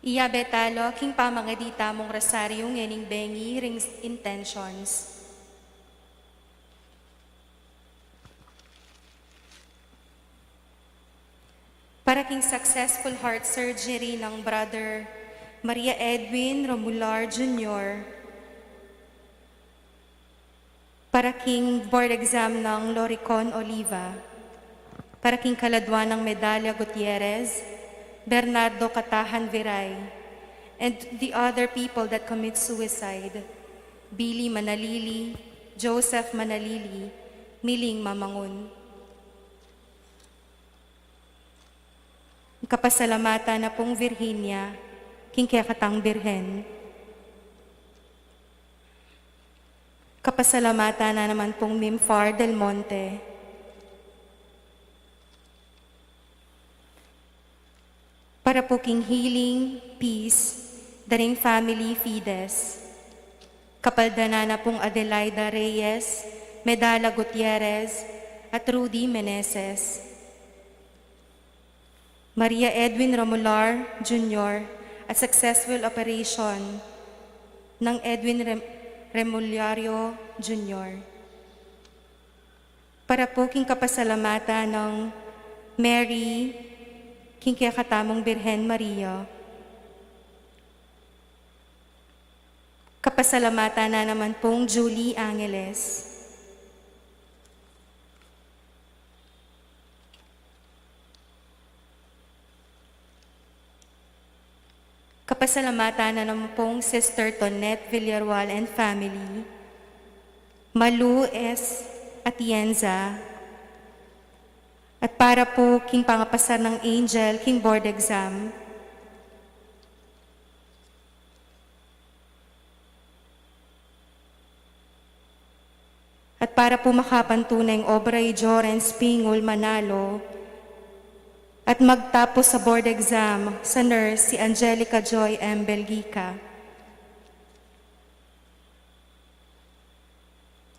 Iya betalo king pamangadita mong rosaryong yening bengi rings intentions. Para king successful heart surgery ng Brother Maria Edwin Romular Jr. Para king board exam ng Loricon Oliva. Para king kaladwan ng Medalla Gutierrez, Bernardo Katahan Viray, and the other people that commit suicide, Billy Manalili, Joseph Manalili, Miling Mamangun. Kapasalamatan na pong Virginia, king Kekatang Birhen. Kapasalamatan na naman pong Mimfar Del Monte. Para po king healing, peace, daring family Fides. Kapaldana na pong Adelaida Reyes, Medalla Gutierrez, at Rudy Meneses. Maria Edwin Romular Jr. at successful operation ng Edwin Remulario Jr. Para po king kapasalamatan ng Mary king Kekatamong Birhen Maria. Kapasalamatan na naman pong Julie Angeles. Kapasalamatan na naman pong Sister Tonette Villarwal and family, Malu S. Atienza, at para po king pangapasar ng Angel, king board exam, at para po makapantunay ang Obray Jorens Pingul Manalo, at magtapos sa board exam sa nurse si Angelica Joy M. Belgica.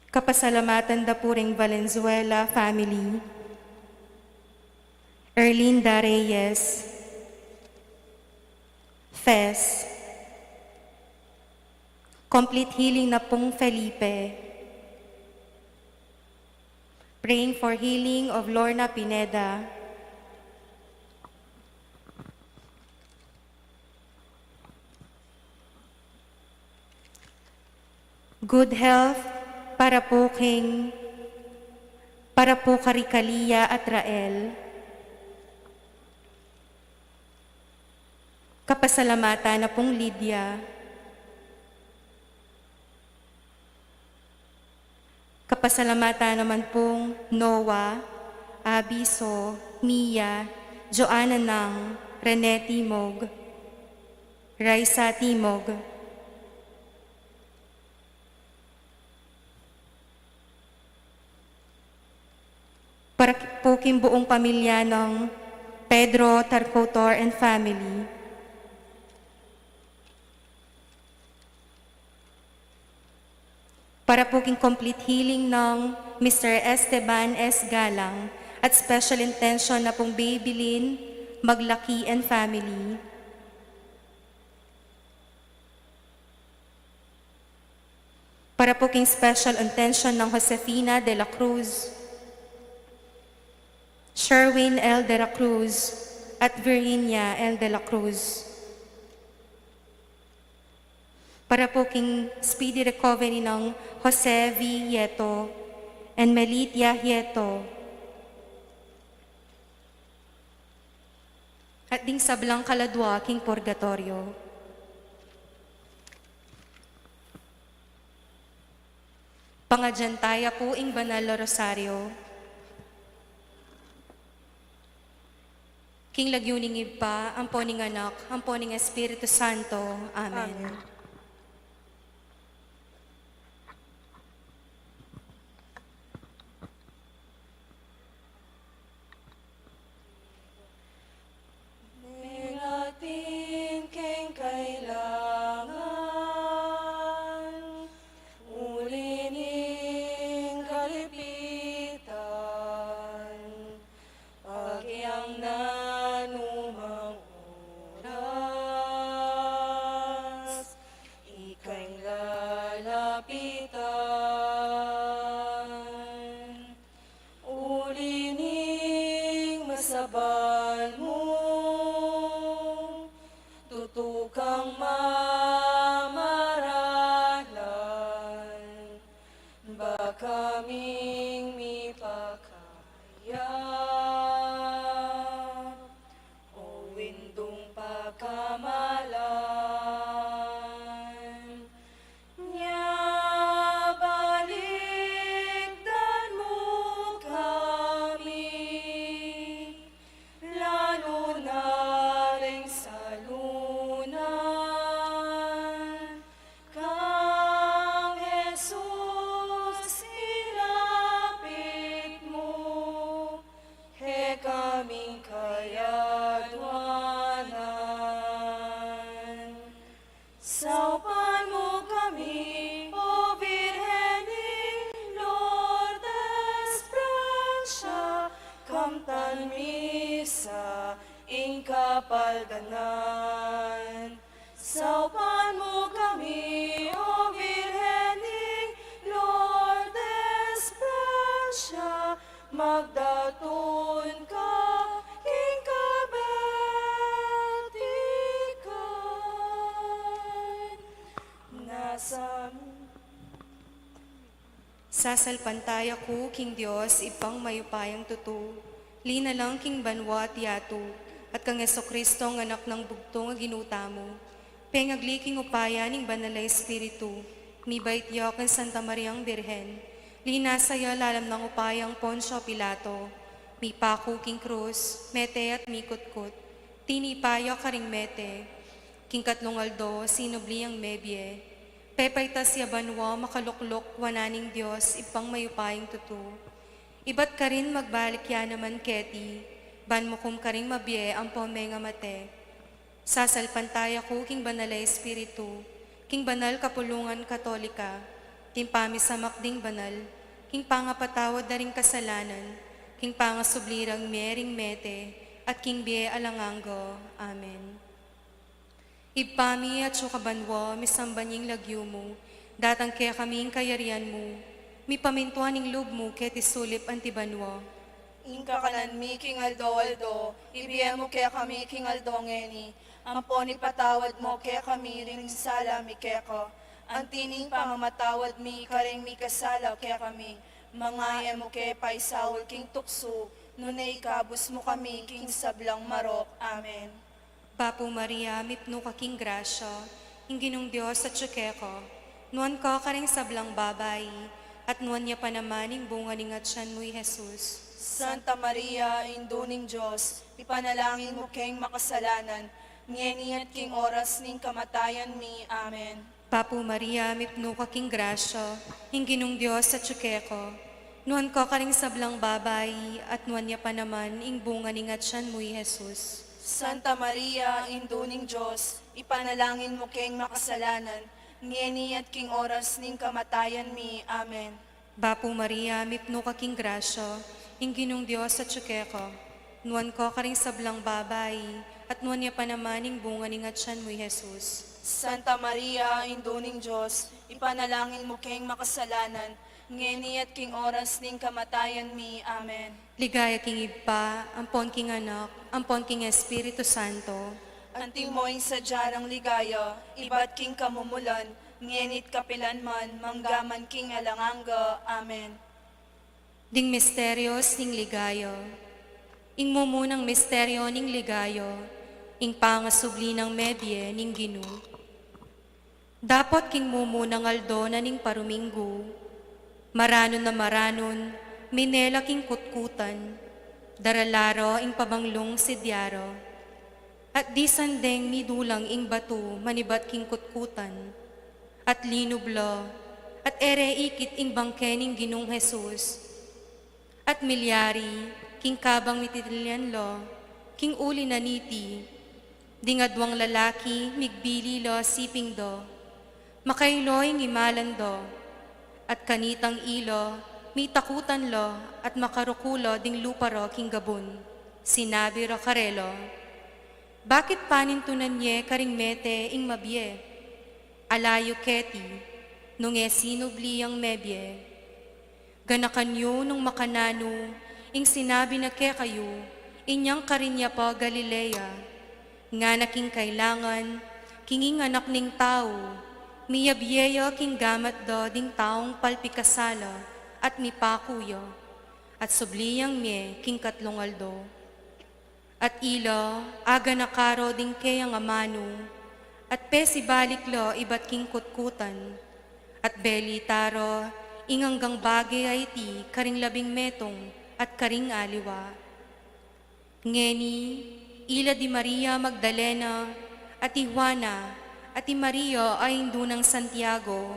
Kapasalamatan da po ring Valenzuela family, Erlinda Reyes, Fes, complete healing na pong Felipe, praying for healing of Lorna Pineda, good health para po Karikalia at Rael. Kapasalamatan na pong Lydia. Kapasalamatan naman pong Noah, Abiso, Mia, Joanna Nang, Rene Timog, Raisa Timog. Para po buong pamilya ng Pedro Tarcotor and family. Para po complete healing ng Mr. Esteban S. Galang at special intention na pong Babylin Maglaki and family. Para po special intention ng Josefina de la Cruz, Sherwin L. de la Cruz, at Virginia L. de la Cruz. Para po speedy recovery ng Jose V. Yeto and Melitia Yeto. At ding sablang kaladwa purgatorio. Pangadyantaya po ing banal na rosaryo. King lagyuning iba, amponing anak, amponing Espiritu Santo. Amen. Amen. saban mo, tutukang mamaralan, ba kaming mipakaya, o windong pagkamalan. Nya baligdan mo kami, lalo na rin sa lunan. Kang Jesus ilapit mo, he kaming kayadwanan. Saupan mo kami, O Birhening Lourdes Francia, kamtan misa ing kapaldanan. Saupan mo kami, O Birhening Lourdes Francia, magdaton ka king kabatikan. Nasa Sasalpantay ako, King Diyos, ipang mayupayang tutu. Lina lang King banwa at yato, at kang Kristo ang anak ng bugtong nga ginuta mo. Pengagli King upaya ning banalay espiritu, mi bait yo kan Santa Mariang Birhen. Lina saya lalam ng upayang Poncio Pilato, mi pako King Cruz, mete at mi kutkut. Tini payo karing mete, King Katlong Aldo, sinubli ang mebye. Pepaytas ya banwa makaluklok wananing Diyos ipang mayupayang tutu. Ibat ka rin magbalik ya naman keti, ban mo kum ka rin mabye ang pome nga mate. Sasalpantay ako king banalay espiritu, king banal kapulungan katolika, king pamisamak ding banal, king pangapatawad na ring kasalanan, king pangasublirang mering mete, at king bie alanganggo. Amen. Ipami at sukabanwa, misambanying lagyo mo, datang kaya kaming kayarian mo, mi pamintuan ning loob mo, ket isulip antibanwa. Inka kanan mi King Aldo, ibiyan mo kaya kami King Aldo ngeni, ampon ipatawad mo kaya kami ring sala mi kaya ko, ang tining pamamatawad mi karing mi kasala kaya kami, mangaya mo kaya paisawol King Tukso, nunay kabus mo kami King Sablang Marok. Amen. Papo Maria, mipno ka king grasya, inginong Diyos at syukeko, nuan ka karing sablang babay, at nuan niya pa naman ing bunga ning at siyan mo'y Jesus. Santa Maria, Induning Diyos, ipanalangin mo keng makasalanan, ngeni at king oras ning kamatayan mi. Amen. Papo Maria, mipno ka king grasya, inginong Diyos at syukeko, nuan ka karing sablang babay, at nuan niya pa naman ing bunga ning at siyan mo'y Jesus. Santa Maria, Induning Diyos, ipanalangin mo keng makasalanan, ngeni at king oras ning kamatayan mi. Amen. Papo Maria, mipno ka king grasya, inginong Diyos at syukeko, nuan ka karing sablang babay, at nuan niya pa naman ing bunga ning at siyan mo'y Jesus. Santa Maria, Induning Diyos, ipanalangin mo keng makasalanan, ngeni at king oras ning kamatayan mi. Amen. Ligaya king Iba, ampon king anak, ampon king Espiritu Santo. Anting moing sadyarang ligaya, iba't king kamumulan, ngenit kapilan man, manggaman king alanganga. Amen. Ding misteryos ning ligayo. Ing mumunang misteryo ning ligayo, ing pangasubli ng medye ning Ginu. Dapat king mumunang aldo na ning paruminggo, maranon na maranon, minela king kutkutan, daralaro ing pabanglong sidyaro, at di sandeng midulang ing batu manibat king kutkutan, at linublo, at ere ikit ing bangke ning Ginong Jesus, at milyari, king kabang mititilyanlo, king uli na niti, dingadwang lalaki, migbili lo siping do, makailoy ngimalan do, at kanitang ilo, mitakutan lo, at makarukulo ding luparo king gabun. Sinabi ro karelo, bakit panintunan nye karing mete ing mabye? Alayo keti, nung sinubli ang mebye. Ganakanyo nung makanano, ing sinabi na ke kayo, Inyang karinya po Galilea, nga naking kailangan, kinging anak ning tao, miyabyeyo king gamat do ding taong palpikasala at mipakuyo, at subliyang mi king katlungaldo. At ilo, aga na karo ding kayang amano, at pesi baliklo ibat king kutkutan, at beli taro, inganggang bagay ay ti karing labing metong at karing aliwa. Ngeni, ila di Maria Magdalena, at ti Juana, at ti Maria ay indunang Santiago,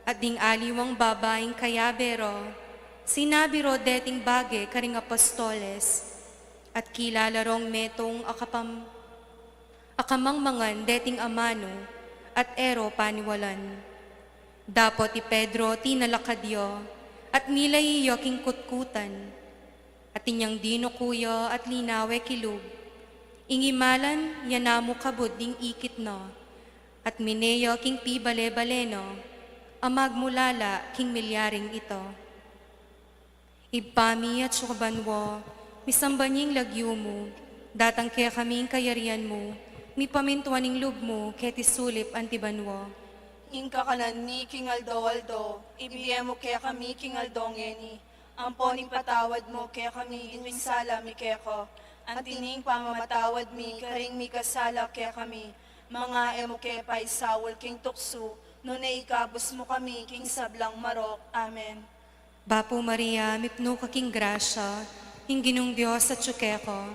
at ding aliwang babaeng kayabero, sinabi ro deting bagay karing apostoles, at kilala rong metong akamangmangan deting amano, at ero paniwalan. Dapo ti Pedro tinalakadyo, at milay iyo king kutkutan, at inyang dino kuyo at linawe kilub. Ingimalan yanamo kabud ding ikit no, at mineyo king pibale-baleno, amagmulala king milyaring ito. Ibpami at sukabanwo, misambanying lagyo mo, datang kaya kaming kayarian mo, mipamintuaning lub mo, keti sulip antibanwo. Ingka kanan mi king Aldo, ibiyemo kaya kami king Aldongeni. Amponing patawad mo kaya kami inuing sala mi keko. Antining pamamatawad mi karing mi kasala kaya kami. Mga emo kaya pa isawol king tukso, no na ikabos mo kami king sablang marok. Amen. Bapo Maria, mipno ka king grasya, ginong Diyos at tsukeko.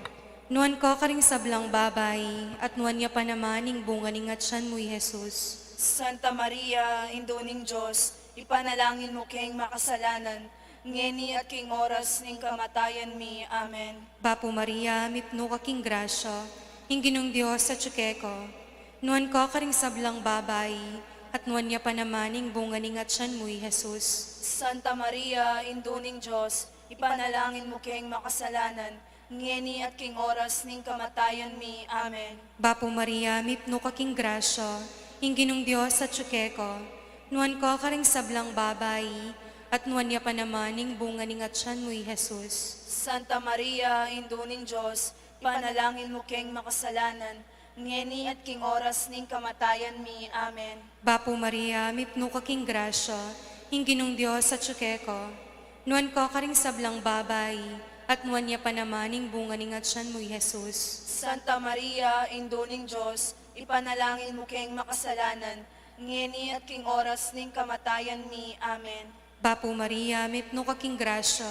Nuan ko karing sablang babay, at nuan niya pa naman ing bunga ning atsan mo, Jesus. Santa Maria, Induning Diyos, ipanalangin mo kayong makasalanan, ngeni at king oras ning kamatayan mi. Amen. Bapo Maria, mipno ka king grasya, ginong Diyos at tsukeko. Nuan ko karing sablang babay, at nuan niya pa naman ing bunga ning atsan mo, Jesus. Santa Maria, Induning Diyos, ipanalangin mo kayong makasalanan, ngeni at king oras ning kamatayan mi. Amen. Bapo Maria, mipno ka king grasya, ginong Diyos at tsukeko. Nuan ko karing sablang babay, at nuan niya pa naman ing bunga ning atsan mo, Jesus. Santa Maria, Induning Diyos, ipanalangin mo kayong makasalanan, ngeni at king oras ning kamatayan mi. Amen. Bapo Maria, mipno ka king grasya, ginong Diyos at tsukeko. Nuan ko karing sablang babay, at nuan niya pa naman ing bunga ning atsan mo, Jesus. Santa Maria, Induning Diyos, ipanalangin mo kayong makasalanan, ngeni at king oras ning kamatayan mi. Amen. Bapo Maria, mipno ka king grasya,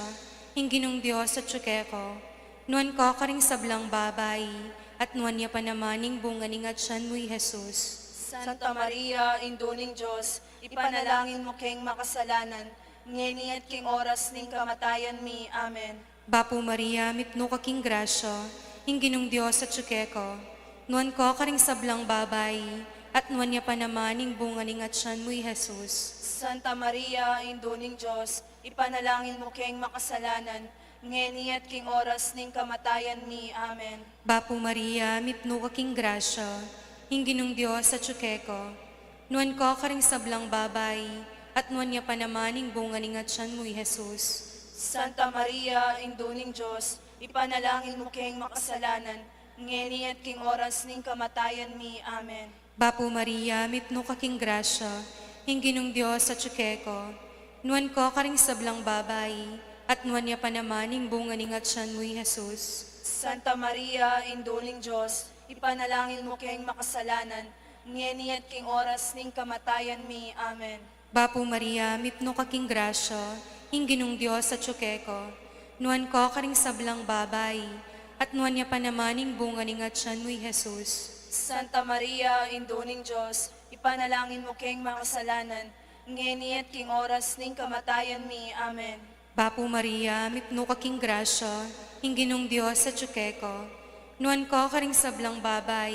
ginong Diyos at tsukeko. Nuan ko karing sablang babay, at nuan niya pa naman ing bunga ning atsan mo, Jesus. Santa Maria, Induning Diyos, ipanalangin mo kayong makasalanan, ngeni at king oras ning kamatayan mi. Amen. Bapo Maria, mipno ka king grasya, ginong Diyos at tsukeko. Nuan ko karing sablang babay, at nuan niya pa naman ing bunga ning atsan mo, Jesus. Santa Maria, Induning Diyos, ipanalangin mo kayong makasalanan, ngeni at king oras ning kamatayan mi. Amen. Bapo Maria, mipno ka king grasya, ginong Diyos at tsukeko. Nuan ko karing sablang babay, at nuan niya pa naman ing bunga ning atsan mo, Jesus. Santa Maria, Induning Diyos, ipanalangin mo kayong makasalanan, ngeni at king oras ning kamatayan mi. Amen. Bapo Maria, mipno ka king grasya, ginong Diyos at tsukeko. Nuan ko karing sablang babay, at nuan niya pa naman ing bunga ning atsan mo, Jesus. Santa Maria, Induning Diyos, ipanalangin mo kayong makasalanan, ngeni at king oras ning kamatayan mi. Amen. Bapo Maria, mipno ka king grasya, ginong Diyos at tsukeko. Nuan ko karing sablang babay, at nuan niya pa naman ing bunga ning atsan mo, Jesus. Santa Maria, Induning Diyos, ipanalangin mo kayong makasalanan, ngeni at king oras ning kamatayan mi. Amen. Bapo Maria, mipno ka king grasya, ginong Diyos at tsukeko. Nuan ko karing sablang babay,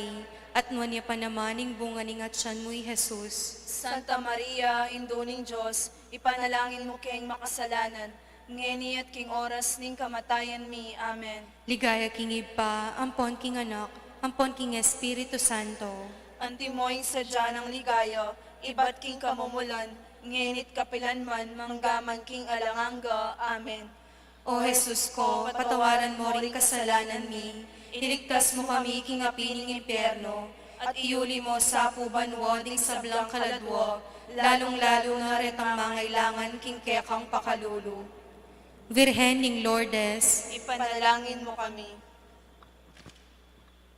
at nuan niya pa naman ing bunga ning atsan mo, Jesus. Santa Maria, Induning Diyos, ipanalangin mo kayong makasalanan, ngeni at king oras ning kamatayan mi. Amen. Ligaya king iba, ampon king anak, ampon king Espiritu Santo. Antimoing sadya ng ligaya, iba't king kamumulan, ngenit kapilanman, manggaman king alanganga. Amen. O Jesus ko, patawaran mo rin kasalanan mi, iligtas mo kami king apining impyerno, at iuli mo sa pubanwo ding sablang kaladwo, lalong-lalo na retang mangailangan king kekang pakalulu. Virhen ning Lourdes, Ipanalangin mo kami.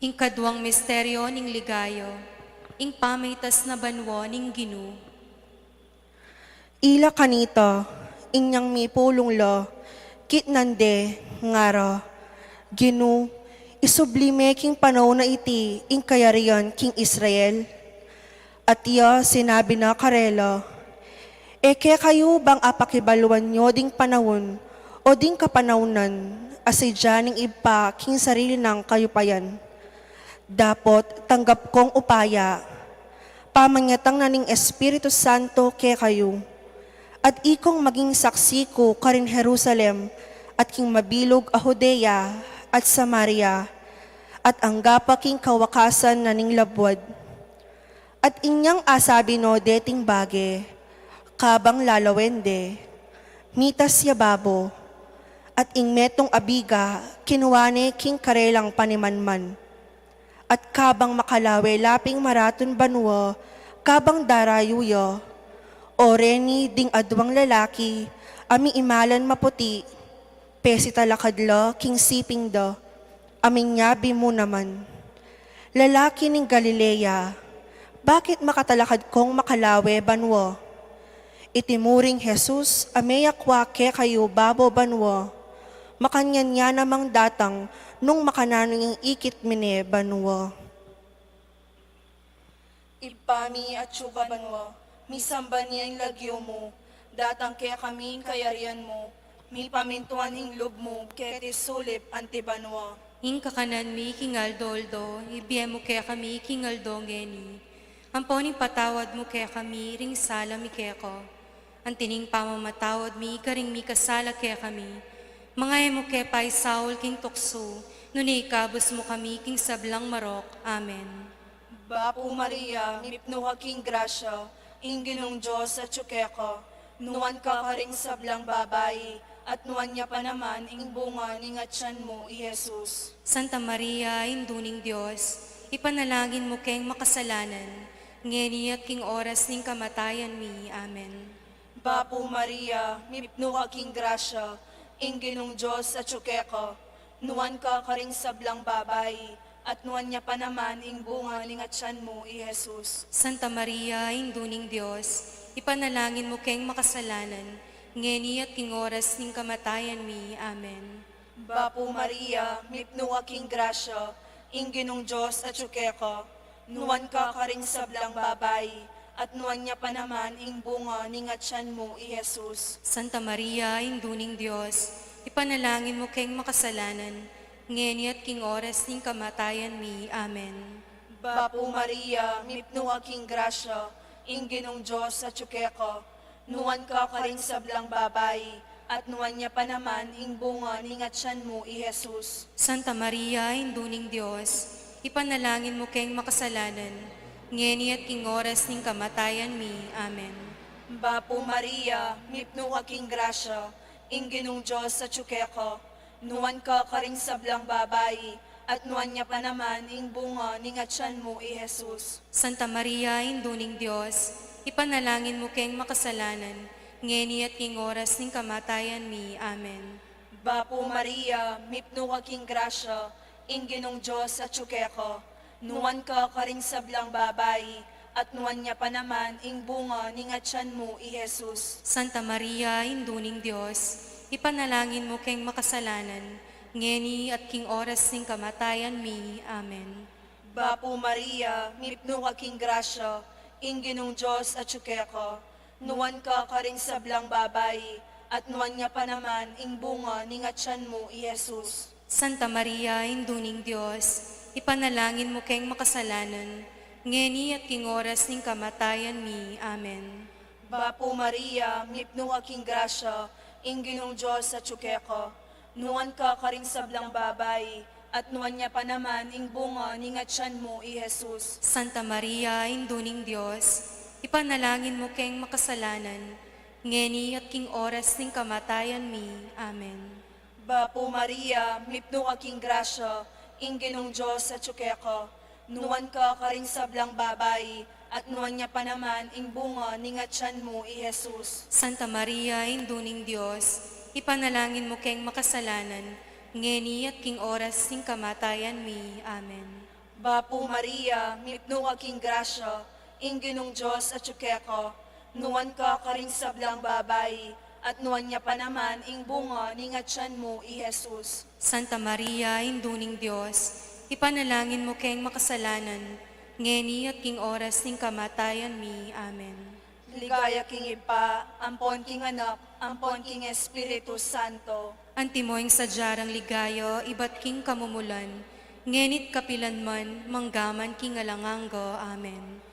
ing kadwang misteryo ning ligayo, ing pamitas na banwo ning Ginu. Ila kanito, inyang mi pulong lo, kitnande, ngaro, Ginu, isublime king panahon na iti, ing kayarian king Israel. At iya sinabi na karelo, eke kayo bang apakibaluan nyo ding panahon, o ding kapanahunan, asidya ning ipa king sarili ng kayupayan. Dapot tanggap kong upaya, pamanyatang na ning Espiritu Santo ke kayo, at ikong maging saksi ko karin Jerusalem, at king mabilog a Judea at Samaria, at anggapa king kawakasan na ning labwad. At inyang asabi no deting bage, kabang lalawende, mitas yababo, at ingmetong abiga, kinuwane king karelang panimanman. At kabang makalawe laping maraton banwa, kabang darayuyo, oreni ding adwang lalaki, ami imalan maputi, pesi talakadlo king siping do, aming nyabi mo naman. Lalaki ning Galilea, bakit makatalakad kong makalawe banwo? Itimuring Jesus, ameyakwa ke kayo babo banwo, makanyan niya namang datang, nung makananong ikit mine banwo. Ipami at syugaban mo, misamba niya ang lagyo mo, datang kaya kami ang kayarian mo, mi pamintuan ang loob mo, kaya sulip antibanwa. Ing kakanan mi kingaldo-aldo, ibiyem mo kaya kami kingaldo ngeni. Amponing patawad mo kaya kami, ring sala mi kaya ko. Antining pamamatawad mi, karing mi kasala kaya kami. Mga emo kaya pa'y Saul king tukso, nuni ikabos mo kami king sablang marok. Amen. Bapo Maria, mipnuha king grasya, inginong Diyos at tsukeko, nuwan ka karing sablang babae, at nuwan niya pa naman ing bunga ning atyan mo, i Jesus. Santa Maria, induning Diyos, ipanalangin mo keng makasalanan, ngeni at king oras ning kamatayan mi. Amen. Bapo Maria, mipnuha king grasya, inginong Diyos at tsukeko, nuwan ka karing sablang babae, at nuwan niya pa naman ing bunga ning atyan mo, i Jesus. Santa Maria, induning Diyos, ipanalangin mo keng makasalanan, ngeni at king oras ning kamatayan mi. Amen. Bapo Maria, mipnuha king grasya, inginong Diyos at tsukeko, nuwan ka karing sablang babae, at nuwan niya pa naman ing bunga ning atyan mo, i Jesus. Santa Maria, induning Diyos, ipanalangin mo keng makasalanan, ngeni at king oras ning kamatayan mi. Amen. Bapo Maria, mipnuha king grasya, inginong Diyos at tsukeko, nuwan ka karing sablang babae, at nuwan niya pa naman ing bunga ning atyan mo, i Jesus. Santa Maria, induning Diyos, ipanalangin mo keng makasalanan, ngeni at king oras ning kamatayan mi. Amen. Bapo Maria, mipnuha king grasya, inginong Diyos at tsukeko, nuwan ka karing sablang babae, at nuwan niya pa naman ing bunga ning atyan mo, i Jesus. Santa Maria, induning Diyos, ipanalangin mo keng makasalanan, ngeni at king oras ning kamatayan mi. Amen. Bapo Maria, mipnuha king grasya, inginong Diyos at tsukeko, nuwan ka karing sablang babae, at nuwan niya pa naman ing bunga ning atyan mo, i Jesus. Santa Maria, induning Diyos, ipanalangin mo keng makasalanan, ngeni at king oras ning kamatayan mi. Amen. Bapo Maria, mipnuha king grasya, inginong Diyos at tsukeko, nuwan ka karing sablang babae, at nuwan niya pa naman ing bunga ning atyan mo, i Jesus. Santa Maria, induning Diyos, ipanalangin mo keng makasalanan, ngeni at king oras ning kamatayan mi. Amen. Bapo Maria, mipnuha king grasya, inginong Diyos at tsukeko, nuwan ka karing sablang babae, at nuwan niya pa naman ing bunga ning atyan mo, i Jesus. Santa Maria, induning Diyos, ipanalangin mo keng makasalanan, ngeni at king oras ning kamatayan mi. Amen. Bapo Maria, mipno aking grasya, ingginong Diyos sa tsukeko. Nuwan ka karing sablang babae, at nuwan niya pa naman ing bunga ning atyan mo, i Jesus. Santa Maria, Induning Diyos, ipanalangin mo keng makasalanan, ngeni at king oras ning kamatayan mi. Amen. Bapo Maria, mipno aking grasya, ingginong Diyos sa tsukeko. Nuwan ka karing sablang babae, at nuwan niya pa naman ing bunga ning atyan mo, i Jesus. Santa Maria, Induning Diyos, ipanalangin mo keng makasalanan, ngeni at king oras ning kamatayan mi. Amen. Ligaya king Ipa, ampon king anak, ampon king Espiritu Santo. Antimoing sadyarang ligayo, iba't king kamumulan, ngenit kapilan man, manggaman king alanganggo. Amen.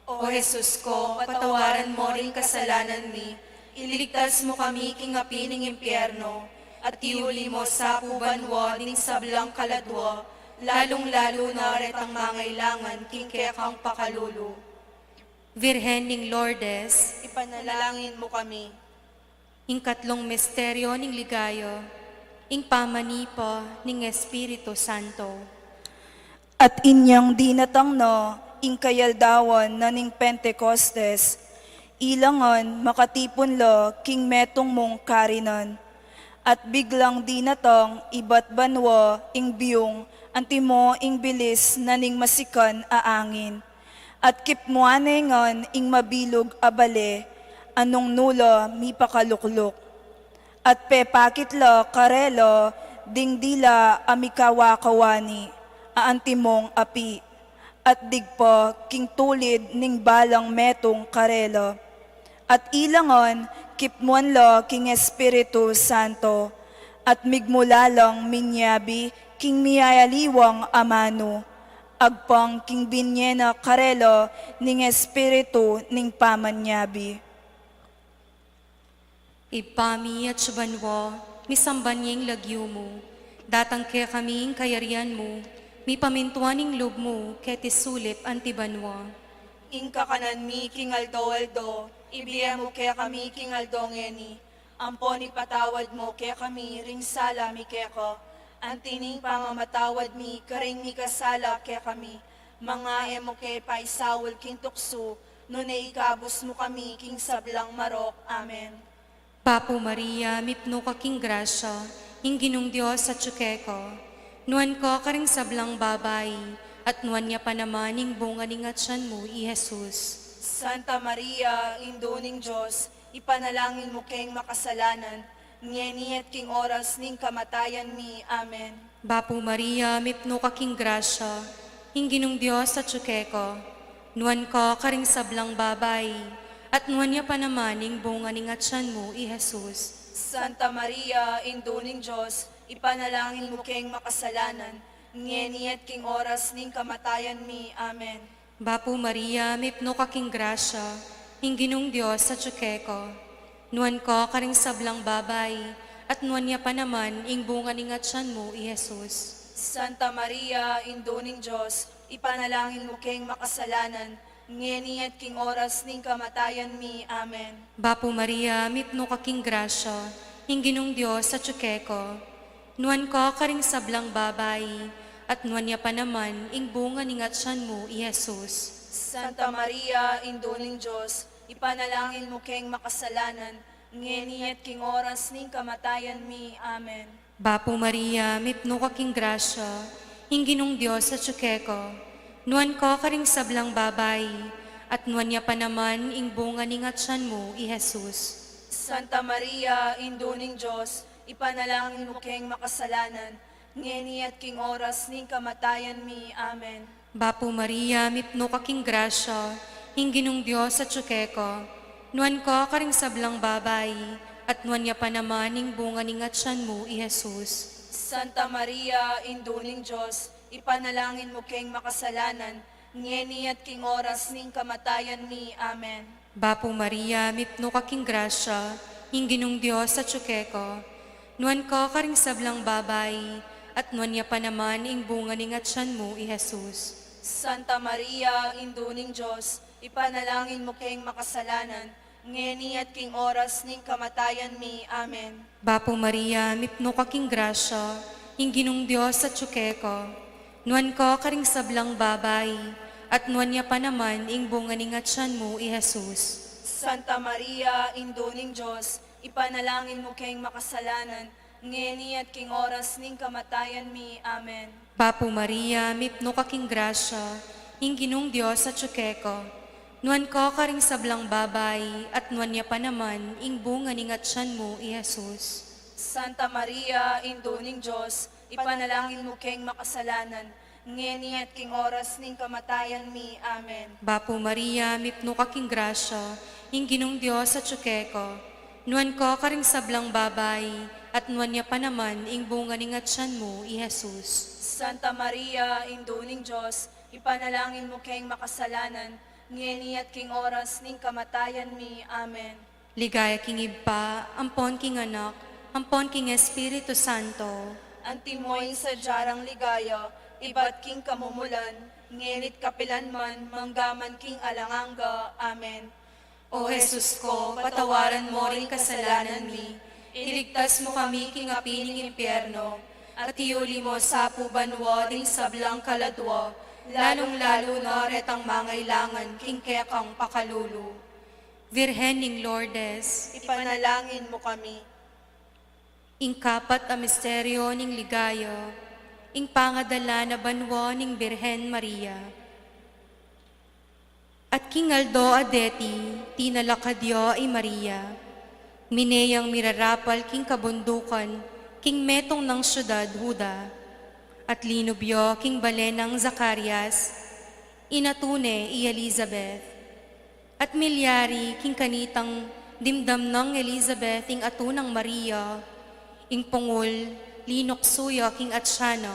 O Jesus ko, patawaran mo ring kasalanan mi, iligtas mo kami king apining impyerno, at iuli mo sa kubanwa ning sablang kaladwa, lalong-lalo na retang mangailangan king kekang pakalulu. Virhen ning Lourdes, Ipanalangin mo kami. ing katlong misteryo ning ligayo, ing pamanipo ning Espiritu Santo. At inyang dinatang no, ing kayaldawan na ning Pentecostes, ilangan makatipon lo king metong mong karinan. At biglang dinatang iba't banwa ing biyong, antimo ing bilis na ning masikan aangin. At kipmuanengan ing mabilog abale, anong nulo mi pakalukluk. At pepakit lo karelo, ding dila amikawakawani, aantimong api. At digpo king tulid ning balang metong karelo. At ilangon, kipmuan lo king Espiritu Santo, at migmulalang minyabi king miyayaliwang amano, agpang king binyena karelo ning Espiritu ning pamanyabi. Ipami at subanwo, misambanyeng lagyo mo, datang kaya kaming kayarian mo, mi pamintuaning loob mo, ketisulit antibanwa. Ingka kanan mi king aldo-aldo, ibiya mo kaya kami king aldongeni, amponi patawad mo kaya kami ring sala mi keko, antining pamamatawad mi karing mi kasala kaya kami, mga emo kaya paisawal king tukso, nunay ikabos mo kami king sablang marok. Amen. Papo Maria, mipno ka king grasya, ing ginong Diyos sa tsukeko. Nuan ko karing sablang babay, at nuan niya pa naman ing bunga ning atyan mo, i Jesus. Santa Maria, Induning Diyos, ipanalangin mo kayong makasalanan, ngeni at king oras ning kamatayan mi. Amen. Papo Maria, mipno ka king grasya, ing ginong Diyos sa tsukeko. Nuan ko karing sablang babay, at nuan niya pa naman ing bunga ning atyan mo, i Jesus. Santa Maria, Induning Diyos, ipanalangin mo kayong makasalanan, ngeni at king oras ning kamatayan mi. Amen. Bapo Maria, mipno ka king grasya, ing ginong Diyos sa tsukeko. Nuan ko karing sablang babay, at nuan niya pa naman ing bunga ning atyan mo, i Jesus. Santa Maria, Induning Diyos, ipanalangin mo kayong makasalanan, ngeni at king oras ning kamatayan mi. Amen. Bapo Maria, mipno ka king grasya, ing ginong Diyos sa tsukeko. Nuan ko karing sablang babay, at nuan niya pa naman ing bunga ning atyan mo, i Jesus. Santa Maria, Induning Diyos, ipanalangin mo kayong makasalanan, ngeni at king oras ning kamatayan mi. Amen. Bapo Maria, mipno ka king grasya, ing ginong Diyos sa tsukeko. Nuan ko karing sablang babay, at nuan niya pa naman ing bunga ning atyan mo, i Jesus. Santa Maria, Induning Diyos, ipanalangin mo kayong makasalanan, ngeni at king oras ning kamatayan mi. Amen. Bapo Maria, mipno ka king grasya, ing ginong Diyos sa tsukeko. Nuan ko karing sablang babay, at nuan niya pa naman ing bunga ning atyan mo, i Jesus. Santa Maria, Induning Diyos, ipanalangin mo kayong makasalanan, ngeni at king oras ning kamatayan mi. Amen. Bapo Maria, mipno ka king grasya, ing ginong Diyos sa tsukeko. Nuan ko karing sablang babay, at nuan niya pa naman ing bunga ning atyan mo, i Jesus. Santa Maria, Induning Diyos, ipanalangin mo kayong makasalanan, ngeni at king oras ning kamatayan mi. Amen. Bapo Maria, mipno ka king grasya, ing ginong Diyos sa tsukeko. Nuan ko karing sablang babay, at nuan niya pa naman ing bunga ning atyan mo, i Jesus. Santa Maria, Indo ning Diyos, ipanalangin mo kayong makasalanan, ngeni at king oras ning kamatayan mi. Amen. Bapo Maria, mipno ka king grasya, ing ginong Diyos sa tsukeko. Nuan ko karing sablang babay, at nuan niya pa naman ing bunga ning atyan mo, i Jesus. Santa Maria, Indo ning Diyos, ipanalangin mo kayong makasalanan, ngeni at king oras ning kamatayan mi. Amen. Bapo Maria, mipno ka king grasya, ing ginong Diyos sa tsukeko. Nuan ko karing sablang babay, at nuan niya pa naman ing bunga ning atyan mo, i Jesus. Santa Maria, Indo ning Diyos, ipanalangin mo kayong makasalanan, ngeni at king oras ning kamatayan mi. Amen. Ligaya king Iba, ampon king anak, ampon king Espiritu Santo. Antimoy sa jarang ligaya, iba't king kamumulan, ngenit kapilan man, manggaman king alanganga. Amen. O Jesus ko, patawaran mo rin kasalanan mi, iligtas mo kami king apining impyerno, at iuli mo sa pubanwa ding sablang kaladwa, lalong-lalo na retang mangailangan king kekang pakalulu. Virhen ning Lourdes, Ipanalangin mo kami. ing kapat a misteryo ning ligaya, ing pangadala na banwa ning Birhen Maria. At king Aldo adeti, tinalakadyo ay Maria, mineyang mirarapal king kabundukan, king metong ng syudad Huda, at linubyo king balenang Zacarias, inatune i Elizabeth, at milyari king kanitang dimdam ng Elizabeth ing atunang Maria, ing pungol linoksuyo king atsyano,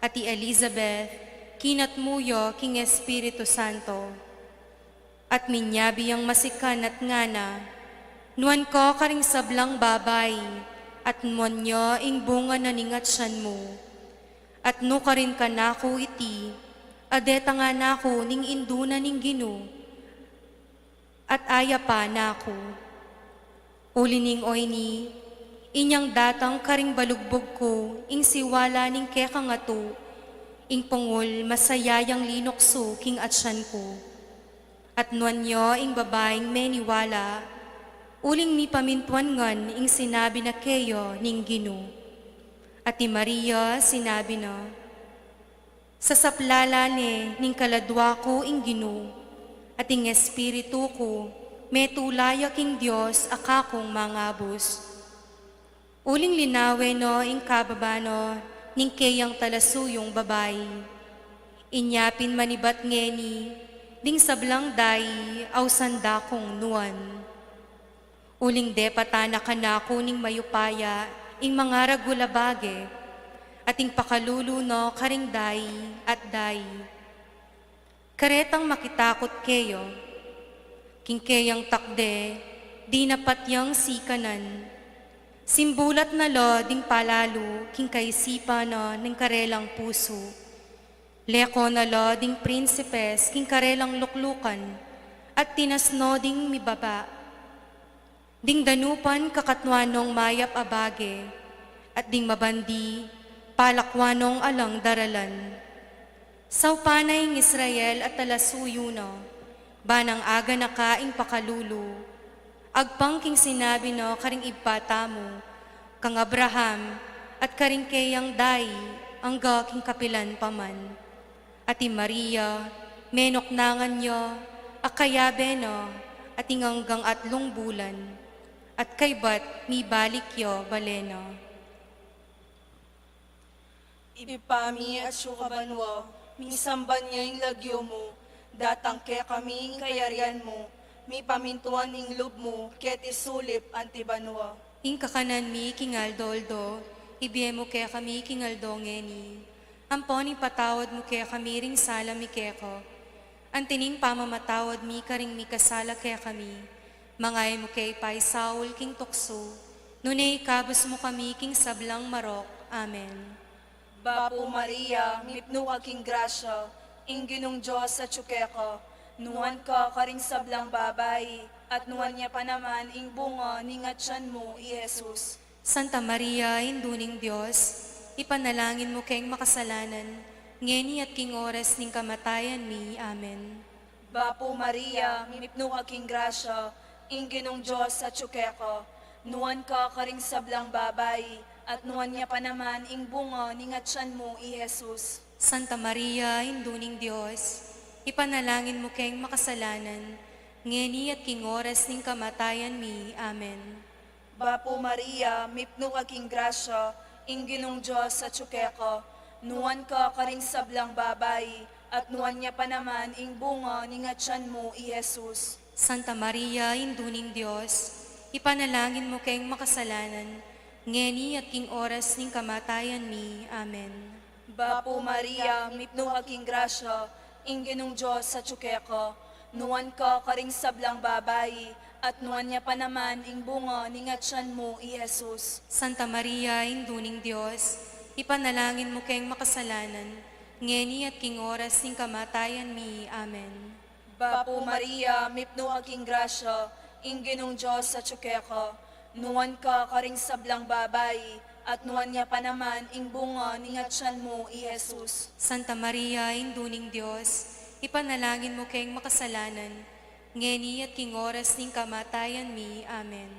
at i Elizabeth kinatmuyo king Espiritu Santo, at minyabi ang masikan at ngana, nuan ko karing sablang babay, at nuan nyo ing bunga na ningatsyan mo. At no ka rin ka nako iti, adeta nga nako ning induna ning Gino, at aya pa nako. Uli ning oyni, inyang datang karing balugbog ko, ing siwala ning keka nga to, ing pungol masayayang linokso king atsyan ko. At nuan nyo ing babaeng meniwala, uling mi pamintuan ngan ing sinabi na keyo ning Gino. At ni Maria sinabi na, sa saplala ni ning kaladwa ko ing Gino, at ing espiritu ko, metulaya king Diyos akakong mangabos. Uling linawe no ing kababano, ning keyang talasuyong babay. Inyapin manibat ngeni, ding sablang dayi, aw sanda kong nuan. Uling de patana kanako ning mayupaya, ing mga ragulabage, at ing pakalulu no karing dayi at dayi. Karetang makitakot keyo, king keyang takde, di napatyang sikanan. Simbulat na lo ding palalo, king kaisipa no ng karelang puso. Leko na lo ding prinsipes, king karelang luklukan, at tinasno ding mibaba. Ding danupan kakatwanong mayap abage, at ding mabandi, palakwanong alang daralan. Saw panay ng Israel at talasuyo no, banang aga na kaing pakalulu, agpang king sinabi no karing ibpata mo, kang Abraham at karing kayang dayi, ang king kapilan paman. Ati Maria, menok nangan nyo, akayabe no, at inganggang atlong bulan, at kay bat mi balik yo baleno. Ipami at syukabanwa, misamban niya yung lagyo mo, datang ke kami yung kayarian mo, mi pamintuan ing loob mo, ket isulip antibanwa. Ing kakanan mi kingaldo-aldo, ibiye mo kaya kami kingaldo ngeni. Amponing patawad mo kaya kami ring sala mi keko. Antining pamamatawad mi karing mi kasala kaya kami. Mangay mo kay Pai Saul king tukso, nunay kabus mo kami king sablang marok. Amen. Bapo Maria, mipno ka king grasya, ing ginong Diyos sa tsukeko, Nuan ka karing sablang babay, at nuan niya pa naman ing bunga ni nga tiyan mo, i Jesus. Santa Maria, Induning Diyos, ipanalangin mo kayong makasalanan, ngeni at king oras ning kamatayan mi. Amen. Bapo Maria, mipno ka king grasya, ing ginong Diyos sa tsukeko. Nuan ka karing sablang babay, at nuan niya pa naman ing bunga ni nga tiyan mo, i Jesus. Santa Maria, Induning Diyos, ipanalangin mo kayong makasalanan, ngeni at king oras ning kamatayan mi. Amen. Bapo Maria, mipno ka king grasya, ing ginong Diyos sa tsukeko. Nuan ka karing sablang babay, at nuan niya pa naman ing bunga ni nga tiyan mo, i Jesus. Santa Maria, Induning Diyos, ipanalangin mo kayong makasalanan, ngeni at king oras ning kamatayan mi. Amen. Bapo Maria, mipno ka king grasya, ing ginong Diyos sa tsukeko. Nuan ka karing sablang babay, at nuan niya pa naman ing bunga ni nga tiyan mo, i Jesus. Santa Maria, Induning Diyos, ipanalangin mo kayong makasalanan, ngeni at king oras ning kamatayan mi. Amen. Bapo Maria, mipno ka king grasya, ing ginong Diyos sa tsukeko. Nuan ka karing sablang babay, at nuan niya pa naman ing bunga ni nga tiyan mo, i Jesus. Santa Maria, Induning Diyos, ipanalangin mo kayong makasalanan, ngeni at king oras ning kamatayan mi. Amen.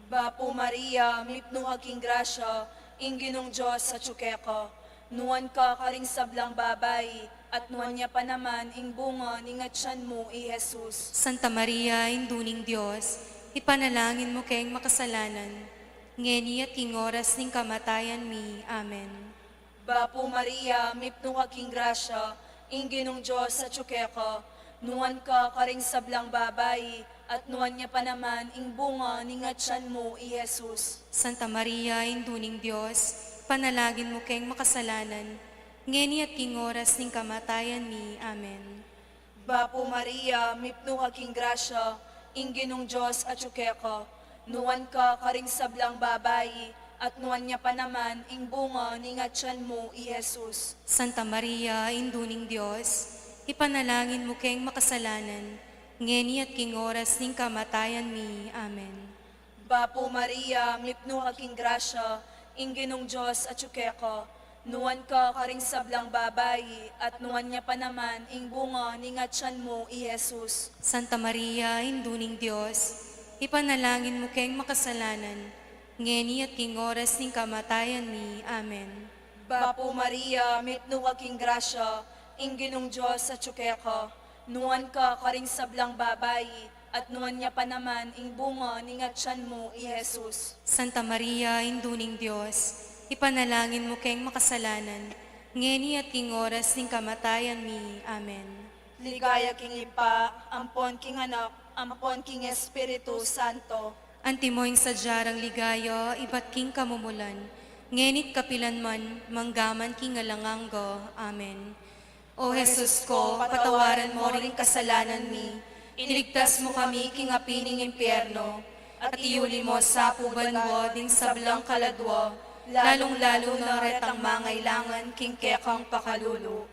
Bapo Maria, mipno ka king grasya, ing ginong Diyos sa tsukeko. Nuan ka karing sablang babay, at nuan niya pa naman ing bunga ni nga tiyan mo, i Jesus. Santa Maria, Induning Diyos, ipanalangin mo kayong makasalanan, ngeni at king oras ning kamatayan mi. Amen. Bapo Maria, mipno ka king grasya, ing ginong Diyos sa tsukeko. Nuan ka karing sablang babay, at nuan niya pa naman ing bunga ni nga tiyan mo, i Jesus. Santa Maria, Induning Diyos, panalangin mo kayong makasalanan, ngeni at king oras ning kamatayan mi. Amen. Bapo Maria, mipno ka king grasya, ing ginong Diyos at tsukeko. Nuan ka karing sablang babay, at nuan niya pa naman ing bunga ni nga tiyan mo, i Jesus. Santa Maria, Induning Diyos, ipanalangin mo kayong makasalanan, ngeni at king oras ning kamatayan mi. Amen. Bapo Maria, mipno ka king grasya, ing ginong Diyos at tsukeko. Nuan ka karing sablang babay, at nuan niya pa naman ing bunga ni nga tiyan mo, i Jesus. Santa Maria, Induning Diyos, ipanalangin mo kayong makasalanan, ngeni at king oras ning kamatayan mi. Amen. Bapo Maria, mipno ka king grasya, ing ginong Diyos sa tsukeko. Nuan ka karing sablang babay, at nuan niya pa naman ing bunga ni nga tiyan mo, i Jesus. Santa Maria, Induning Diyos, ipanalangin mo kayong makasalanan, ngeni at king oras ning kamatayan mi. Amen. Ligaya king Ipa, ampon king anak, ampon king Espiritu Santo. Antimoing sadyarang ligayo, iba't king kamumulan, ngenit kapilan man, manggaman king alanganggo. Amen. O Jesus ko, patawaran mo ring kasalanan mi, iligtas mo kami king apining impyerno, at iuli mo sa pubanwo ding sablang kaladwo, lalong-lalo na retang mangailangan king kekang pakalulu.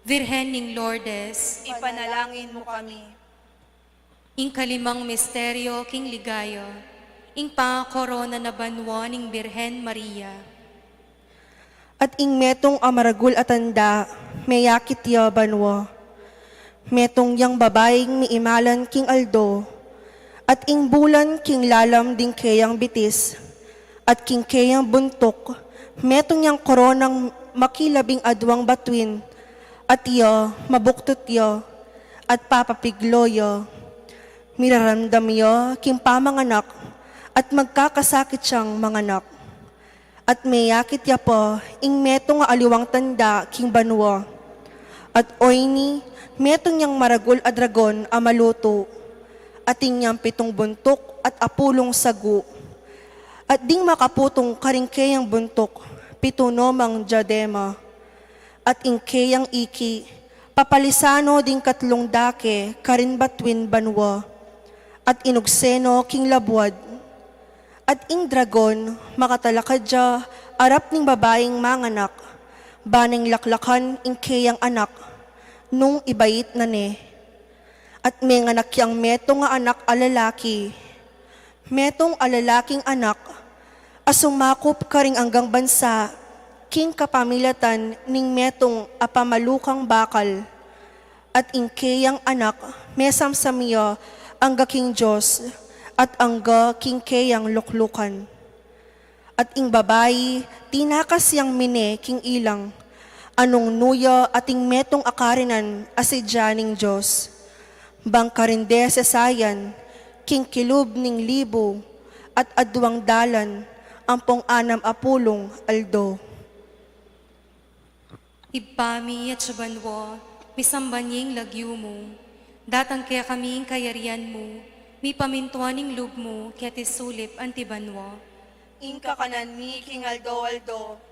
Virhen ning Lourdes, Ipanalangin mo kami. ing kalimang misteryo king ligayo, ing pangakorona na banwa ning Birhen Maria. At ing metong amaragul atanda, mayakit ya banwa. Metong yang babaeng miimalan king aldo, at ing bulan king lalam ding kayang bitis, at king kayang buntok, metong yang koronang makilabing adwang batwin, at yo, mabuktot yo, at papapiglo yo. Miraramdam yo, king pamanganak, at magkakasakit siyang manganak. At mayakit ya po, ing metong nga aliwang tanda, king banwa. At oyni, metong yang maragul a dragon a maluto, at inyang pitong buntok at apulong sagu. At ding makaputong karingkeyang buntok, pitunomang diadema. At ingkeyang iki, papalisano ding katlong dake, karin batwin banwa. At inugseno king labwad. At ing dragon, makatalakadya, arap ning babaeng manganak, baning laklakan ing keyang anak, nung ibait na ne. At may nganakyang meto nga anak alalaki. Metong alalaking anak, asumakop ka ring anggang bansa, king kapamilatan ning metong apamalukang bakal. At ingkeyang anak, mesam sa miyo, angga king Diyos, at angga king keyang luklukan. At ing babayi, tinakas yang mine king ilang, anong nuya ating metong akarinan asidyaning Diyos. Bangkarinde sa sayan, king kilub ning libo, at adwang dalan, ampong anam apulong aldo. Ibpami at sabanwo, misambanying lagyo mo, datang kaya kaming kayarian mo, mi pamintuaning lub mo, kaya tisulip antibanwo. Inka kanan mi king aldo,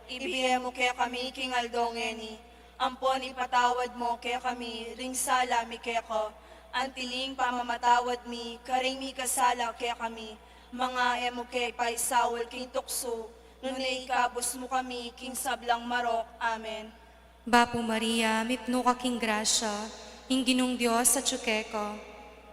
ibigay mo kaya kami king aldo ngeni. Ampon ipatawad mo kaya kami, ring sala mi kaya ko. Antiling pamamatawad mi, karing mi kasala kaya kami. Mga emo kay paisawal king tukso, nunay ikabos mo kami king sablang marok. Amen. Bapo Maria, mipno ka king grasya, ginong Diyos sa tsukeko.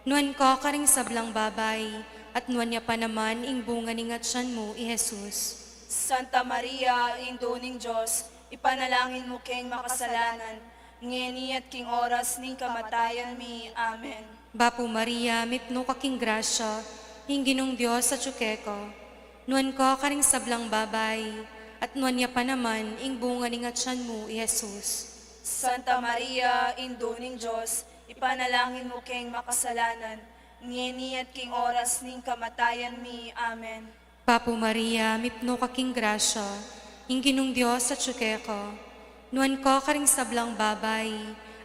Nuan ko karing sablang babay, at nuan niya pa naman ing bunga ning atsan mo, i Jesus. Santa Maria, Indo ning Diyos, ipanalangin mo keng makasalanan, ngeni at king oras ning kamatayan mi. Amen. Bapo Maria, mipno ka king grasya, ginong Diyos sa tsukeko. Nuan ko karing sablang babay, at nuan niya pa naman ing bunga ning atsan mo, i Jesus. Santa Maria, Indo ning Diyos, ipanalangin mo keng makasalanan, ngeni at king oras ning kamatayan mi. Amen. Papo Maria, mipno ka king grasya, ginong Diyos sa tsukeko. Nuan ko karing sablang babay,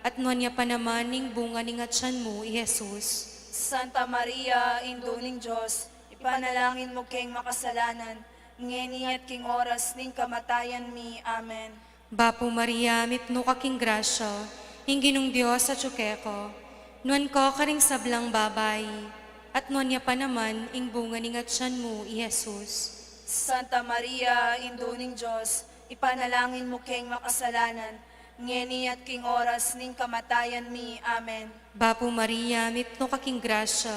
at nuan niya pa naman ing bunga ning atsan mo, i Jesus. Santa Maria, Indo ning Diyos, ipanalangin mo keng makasalanan, ngeni at king oras ning kamatayan mi. Amen. Bapo Maria, mipno ka king grasya, ginong Diyos sa tsukeko. Nuan ko karing sablang babay, at nuan niya pa naman ing bunga ning atsan mo, i Jesus. Santa Maria, Indo ning Diyos, ipanalangin mo keng makasalanan, ngeni at king oras ning kamatayan mi. Amen. Bapo Maria, mipno ka king grasya,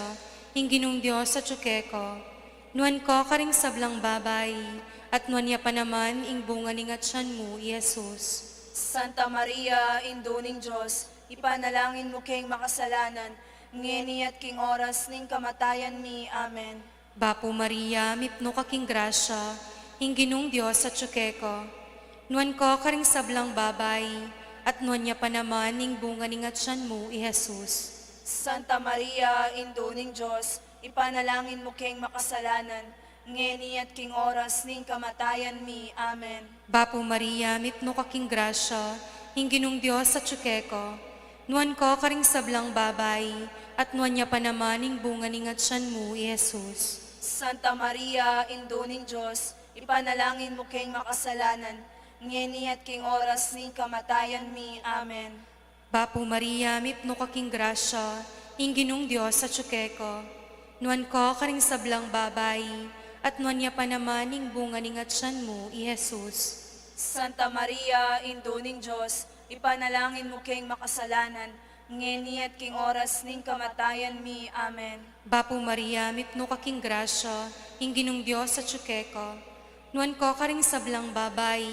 ginong Diyos sa tsukeko. Nuan ko karing sablang babay, at nuan niya pa naman ing bunga ning atsan mo, i Jesus. Santa Maria, Indo ning Diyos, ipanalangin mo keng makasalanan, ngeni at king oras ning kamatayan mi. Amen. Bapo Maria, mipno ka king grasya, ginong Diyos sa tsukeko. Nuan ko karing sablang babay, at nuan niya pa naman ing bunga ning atsan mo, i Jesus. Santa Maria, Indo ning Diyos, ipanalangin mo keng makasalanan, ngeni at king oras ning kamatayan mi. Amen. Bapo Maria, mipno ka king grasya, ginong Diyos sa tsukeko. Nuan ko karing sablang babay, at nuan niya pa naman ing bunga ning atsan mo, i Jesus. Santa Maria, Indo ning Diyos, ipanalangin mo keng makasalanan, ngeni at king oras ning kamatayan mi. Amen. Bapo Maria, mipno ka king grasya, ginong Diyos sa tsukeko. Nuan ko karing sablang babay, at nuan niya pa naman ing bunga ning atsan mo, i Jesus. Santa Maria, Indo ning Diyos, ipanalangin mo keng makasalanan, ngeni at king oras ning kamatayan mi. Amen. Bapo Maria, mipno ka king grasya, ginong Diyos sa tsukeko. Nuan ko karing sablang babay,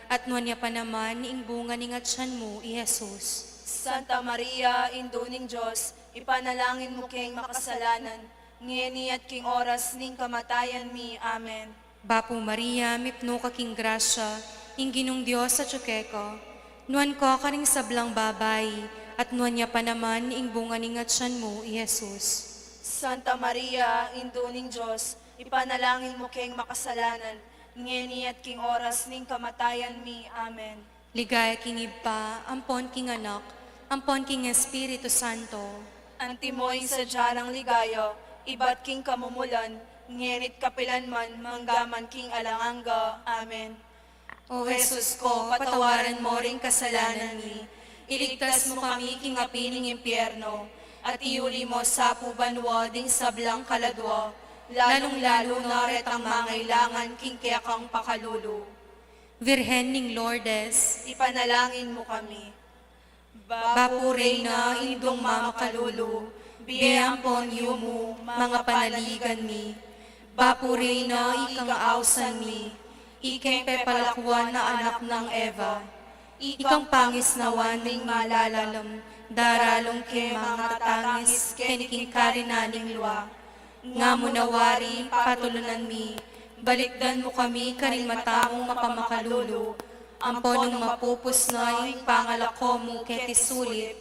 at nuan niya pa naman ing bunga ning atsan mo, i Jesus. Santa Maria, Indo ning Diyos, ipanalangin mo keng makasalanan, ngeni at king oras ning kamatayan mi. Amen. Bapo Maria, mipno ka king grasya, ginong Diyos sa tsukeko. Nuan ko karing sablang babay, at nuan niya pa naman ing bunga ning atsan mo, i Jesus. Santa Maria, Indo ning Diyos, ipanalangin mo keng makasalanan, ngeni at king oras ning kamatayan mi. Amen. Ligaya king Iba, ampon king anak, ampon king Espiritu Santo. Antimoy sa dyanang ligayo, iba't king kamumulan, ngenit kapilanman, manggaman king alanganga. Amen. O Jesus ko, patawaran mo ring kasalanan ni, iligtas mo kami king apining impyerno, at iuli mo sa pubanwa ding sablang kaladwa, lalong-lalo na retang mangailangan king kayakang pakalulu. Virhen ning Lourdes, Ipanalangin mo kami. Bapo Reyna, indong mamakalulu, Biyampon yumu, mga panaligan mi, bapuri na ikang ausan mi, ikeng pepalakwan na anak ng Eva, ikang pangis nawan ning malalalam, daralong ke mga tangis, keniking karinaning luwa, nga munawari patulunan mi, balikdan mo kami karing matamong mapamakalulu, amponong mapupus na ing pangalako mo ketisulit,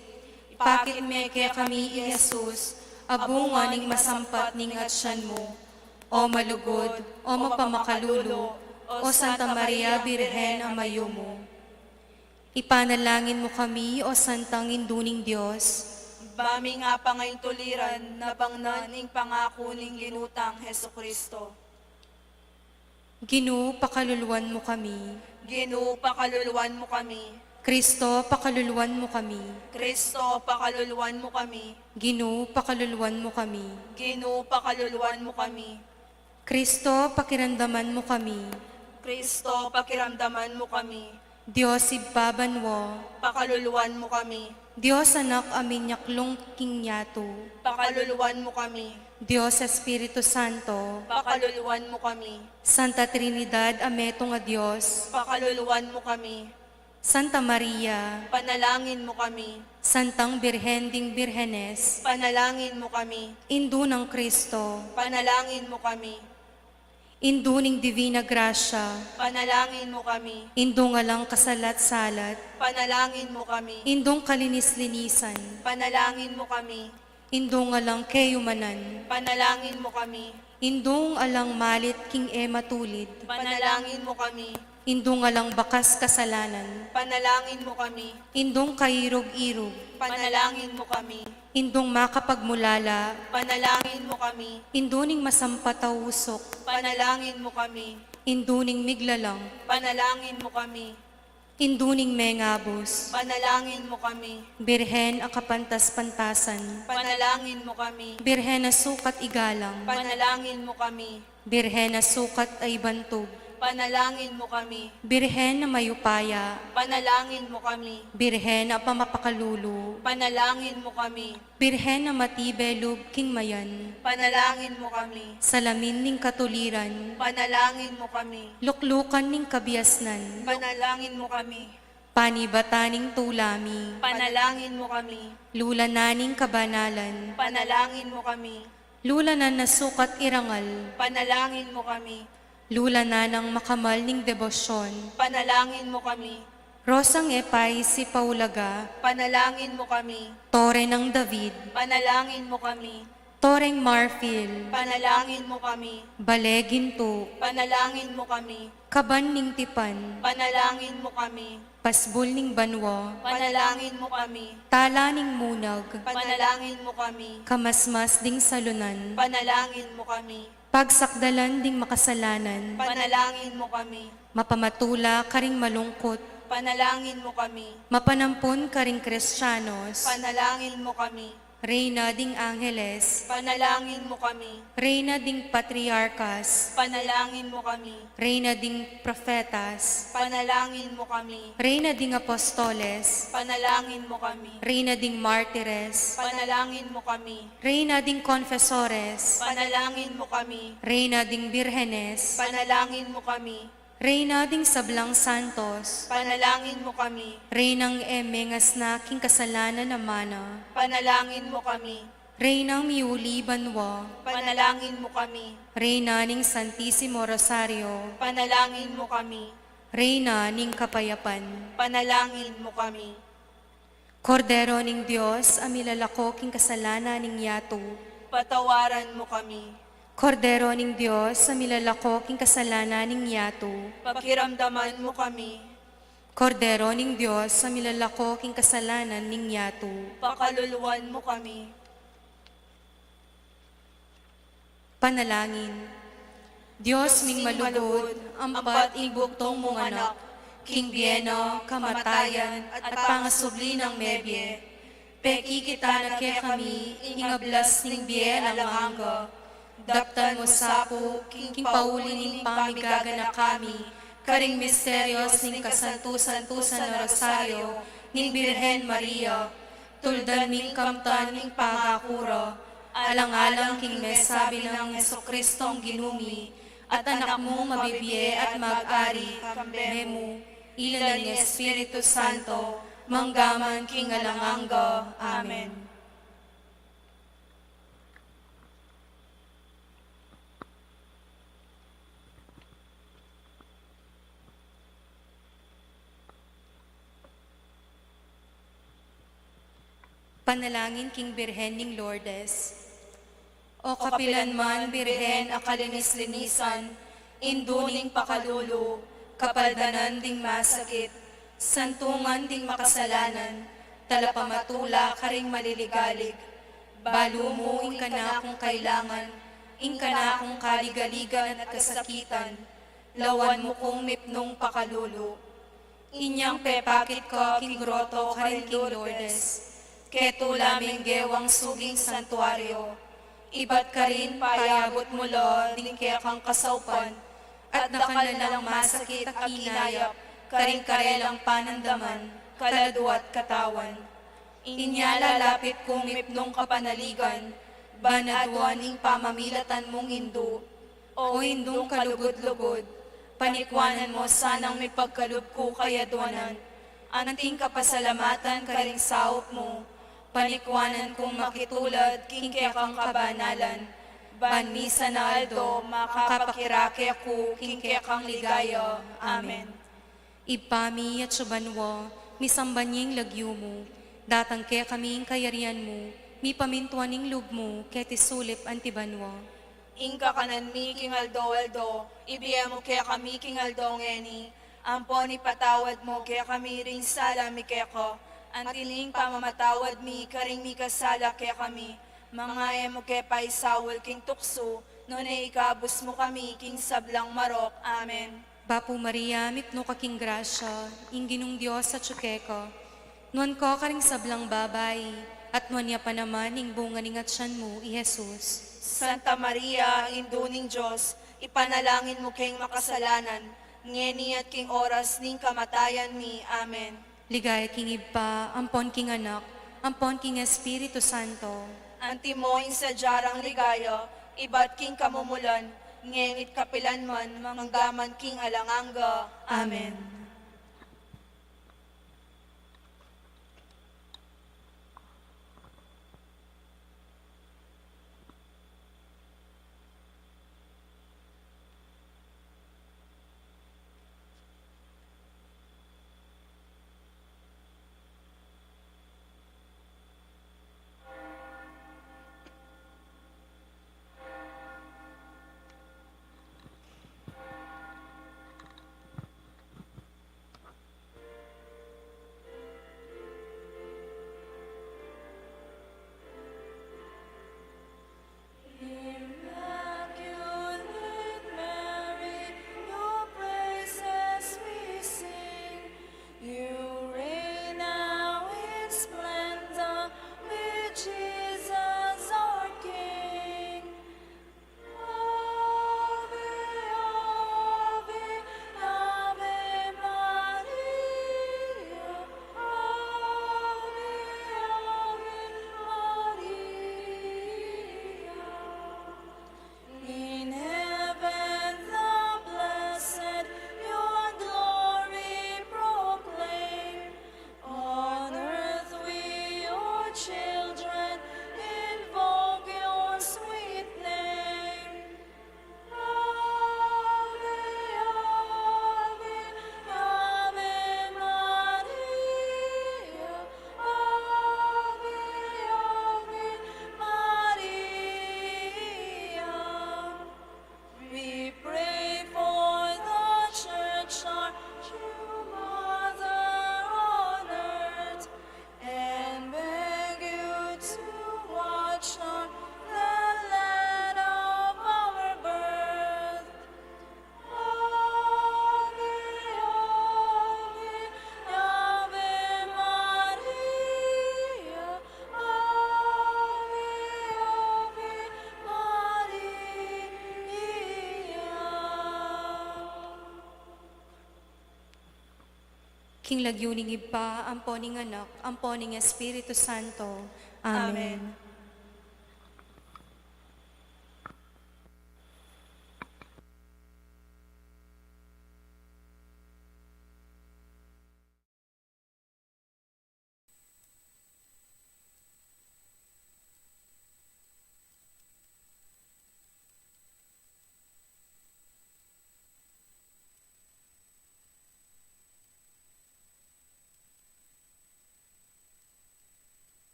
ipakit me kaya kami i Jesus, abunga ning masampat ning atsyan mo, o malugod, o mapamakalulu, o Santa Maria Birhen amayo mo. Ipanalangin mo kami, o Santang Induning Diyos, Bami nga pa ngayong tuliran, nabangnan ing pangako ning ginutang Heso Kristo. Ginoo, pakaluluwan mo kami. Ginoo, pakaluluwan mo kami. Kristo, pakaluluwan mo kami. Kristo, pakaluluwan mo kami. Ginoo, pakaluluwan mo kami. Ginoo, pakaluluwan mo kami. Kristo, pakiramdaman mo kami. Kristo, pakiramdaman mo kami. Diyos, ibbabanwo. Pakaluluwan mo kami. Diyos, anak amin yaklong kinyato. Pakaluluwan mo kami. Diyos, Espiritu Santo. Pakaluluwan mo kami. Santa Trinidad, ameto nga Diyos. Pakaluluwan mo kami. Santa Maria. Panalangin mo kami. Santang Birhen ding Birhenes. Panalangin mo kami. Indu ng Kristo. Panalangin mo kami. Indu ning Divina Gracia. Panalangin mo kami. Indu nga lang kasalat-salat. Panalangin mo kami. Indong kalinis-linisan. Panalangin mo kami. Indong nga lang kayumanan. Panalangin mo kami. Indong alang malit king matulid. Panalangin mo kami. Indong nga lang bakas kasalanan. Panalangin mo kami. Indong kairog-irog. Panalangin mo kami. Indong makapagmulala. Panalangin mo kami. Induning masampatawusok. Panalangin mo kami. Induning miglalang. Panalangin mo kami. Induning mengabos. Panalangin mo kami. Birhen ang kapantas-pantasan. Panalangin mo kami. Birhen na sukat igalang. Panalangin mo kami. Birhen na sukat ay bantog. Panalangin mo kami. Birhen na mayupaya. Panalangin mo kami. Birhen na pamapakalulu. Panalangin mo kami. Birhen na matibelub king mayan. Panalangin mo kami. Salamin ning katuliran. Panalangin mo kami. Luklukan ning kabiasnan. Panalangin mo kami. Panibataning tulami. Panalangin mo kami. Lulananing kabanalan. Panalangin mo kami. Lulanan na sukat irangal. Panalangin mo kami. Lulanan ng makamal ning debosyon. Panalangin mo kami. Rosang epay si Paulaga. Panalangin mo kami. Tore ng David. Panalangin mo kami. Toreng Marfil. Panalangin mo kami. Baleginto. Panalangin mo kami. Kaban ning tipan. Panalangin mo kami. Pasbul ning banwa. Panalangin mo kami. Tala ning munag. Panalangin mo kami. Kamasmas ding salunan. Panalangin mo kami. Pagsakdalan ding makasalanan. Panalangin mo kami. Mapamatula karing malungkot. Panalangin mo kami. Mapanampun karing Kristyanos. Panalangin mo kami. Reyna ding Angeles. Panalangin mo kami. Reyna ding Patriarkas. Panalangin mo kami. Reyna ding Profetas. Panalangin mo kami. Reyna ding Apostoles. Panalangin mo kami. Reyna ding Martires. Panalangin mo kami. Reyna ding Confesores. Panalangin mo kami. Reyna ding Birhenes. Panalangin mo kami. Reyna ding Sablang Santos. Panalangin mo kami. Reynang emengas na king kasalanan na mana. Panalangin mo kami. Reynang miuli banwa. Panalangin mo kami. Reyna ning Santissimo Rosario. Panalangin mo kami. Reyna ning Kapayapan. Panalangin mo kami. Kordero ning Diyos, amilalako king kasalanan ning yato. Patawaran mo kami. Kordero ning Diyos, amilalako king kasalanan ning yato. Pakiramdaman mo kami. Kordero ning Diyos, amilalako king kasalanan ning yato. Pakaluluwan mo kami. Panalangin. Diyos ming malugod, ampat ing buktong mong anak, king bieno, kamatayan, at pangasubli ng mebye. Peki kita na kaya kami, ingablas ning biye alamanga. Daptan mo sapo, king pauli ning pamigaga na kami, karing misteryos ning kasantusan-tusan na rosaryo, ning Birhen Maria, tuldan ming kamtan ing pangakuro, alang-alang king mesabi ng Jesucristong ginumi, at anak mong mabibiye at mag-ari, kambemu, ilan ni Espiritu Santo, manggaman king alanganga. Amen. Panalangin king Birhen ning Lourdes. O kapilanman, Birhen, akalinis-linisan, induning pakalulu, kapaldanan ding masakit, santungan ding makasalanan, talapamatula karing maliligalig. Balo mo ing kana kung kailangan, ing kana kung kaligaligan at kasakitan, lawan mo kong mipnong pakalulu. Inyang pepakit ko king groto karing king Lourdes, keto laming gewang suging santuaryo, iba't ka rin payabot mo lo, ding kaya kang kasaupan, at nakalalang masakit at kinayap, karing karelang panandaman, kaladu at katawan. Inya lalapit kong mipnong kapanaligan, banadwaning pamamilatan mong hindu, o hindung kalugod-lugod, panikwanan mo sanang may pagkalub ko kayadwanan, anting kapasalamatan karing saup mo, panikwanan kong makitulad king kekang kabanalan, banmisa na aldo, makapakirake ako king kekang ligaya. Amen. Ipami at subanwo, misambanying lagyo mo, datang kaya kaming kayarian mo, mi pamintuaning lub mo, keti sulip antibanwo. Ingka kanan mi king aldo, ibiyemo kaya kami king aldo ngeni, amponi patawad mo kaya kami ring sala mi keko, antiling pamamatawad mi karing mi kasala kaya kami, mga mo kaya paisawal king tukso, nunay ikabus mo kami king sablang marok. Amen. Bapu Maria, mipno ka king grasya, inginong Diyos sa tsukeko, nuan ko karing sablang babay, at nuan niya pa naman ing bunga ning atsyan mo, i Jesus. Santa Maria, induning Diyos, ipanalangin mo king makasalanan, ngeni at king oras ning kamatayan mi. Amen. Ligaya king iba, ampon king anak, ampon king Espiritu Santo. Antimoing sa jarang ligaya, iba't king kamumulan, ngengit kapilan man, manggaman king alanganga. Amen. King lagyuning iba, amponing anak, amponing Espiritu Santo. Amen.